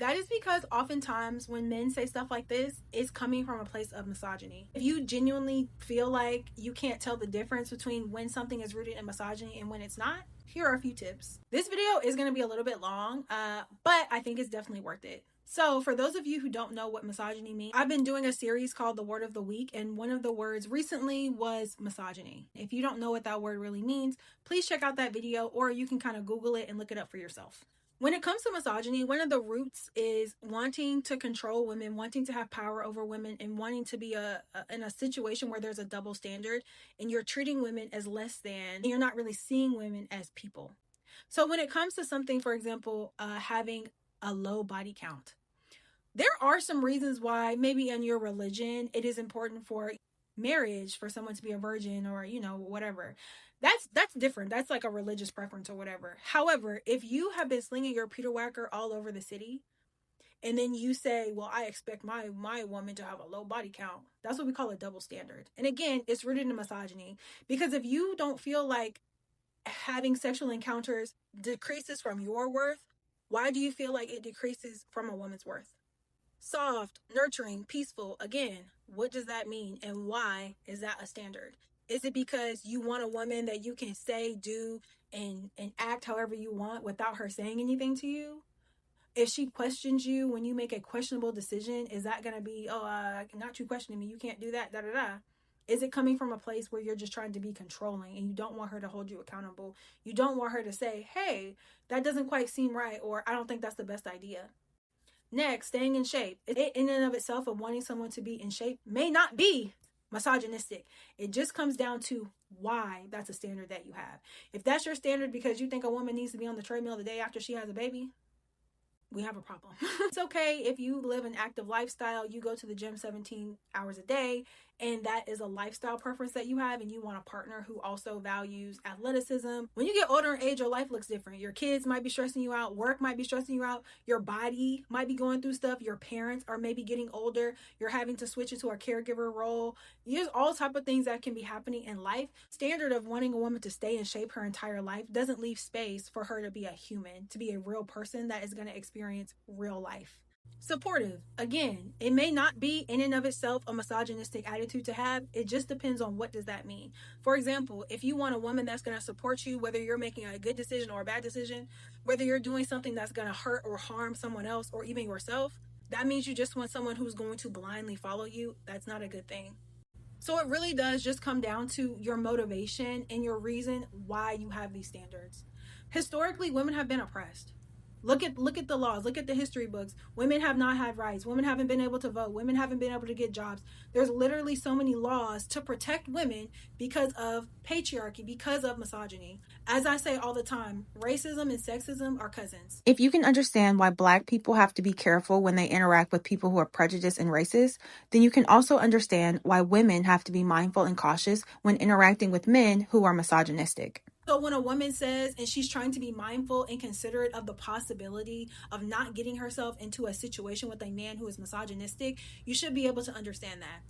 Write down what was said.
That is because oftentimes when men say stuff like this, it's coming from a place of misogyny. If you genuinely feel like you can't tell the difference between when something is rooted in misogyny and when it's not, here are a few tips. This video is going to be a little bit long, but I think it's definitely worth it. So for those of you who don't know what misogyny means, I've been doing a series called The Word of the Week, and one of the words recently was misogyny. If you don't know what that word really means, please check out that video, or you can kind of Google it and look it up for yourself. When it comes to misogyny, one of the roots is wanting to control women, wanting to have power over women, and wanting to be in a situation where there's a double standard and you're treating women as less than, and you're not really seeing women as people. So when it comes to something, for example, having a low body count, there are some reasons why maybe in your religion it is important for marriage for someone to be a virgin, or whatever. That's different. That's like a religious preference or whatever. However, if you have been slinging your Peter Whacker all over the city, and then you say, well, I expect my woman to have a low body count, that's what we call a double standard. And again, it's rooted in misogyny, because if you don't feel like having sexual encounters decreases from your worth, why do you feel like it decreases from a woman's worth? Soft, nurturing, peaceful. Again, what does that mean, and why is that a standard? Is it because you want a woman that you can say, do, and act however you want without her saying anything to you? If she questions you when you make a questionable decision, is that going to be, not you questioning me, you can't do that, da-da-da? Is it coming from a place where you're just trying to be controlling and you don't want her to hold you accountable? You don't want her to say, hey, that doesn't quite seem right, or I don't think that's the best idea. Next, staying in shape. It in and of itself of wanting someone to be in shape may not be misogynistic. It just comes down to why that's a standard that you have. If that's your standard because you think a woman needs to be on the treadmill the day after she has a baby, we have a problem. It's okay if you live an active lifestyle, you go to the gym 17 hours a day, and that is a lifestyle preference that you have, and you want a partner who also values athleticism. When you get older in age, your life looks different. Your kids might be stressing you out, work might be stressing you out, your body might be going through stuff, your parents are maybe getting older, you're having to switch into a caregiver role. There's all type of things that can be happening in life. Standard of wanting a woman to stay in shape her entire life doesn't leave space for her to be a human, to be a real person that is going to experience real life. Supportive. Again, it may not be in and of itself a misogynistic attitude to have. It just depends on what does that mean. For example, if you want a woman that's going to support you, whether you're making a good decision or a bad decision, whether you're doing something that's going to hurt or harm someone else or even yourself, that means you just want someone who's going to blindly follow you. That's not a good thing. So it really does just come down to your motivation and your reason why you have these standards. Historically, women have been oppressed. Look at the laws. Look at the history books. Women have not had rights. Women haven't been able to vote. Women haven't been able to get jobs. There's literally so many laws to protect women because of patriarchy, because of misogyny. As I say all the time, racism and sexism are cousins. If you can understand why Black people have to be careful when they interact with people who are prejudiced and racist, then you can also understand why women have to be mindful and cautious when interacting with men who are misogynistic. So when a woman says, and she's trying to be mindful and considerate of the possibility of not getting herself into a situation with a man who is misogynistic, you should be able to understand that.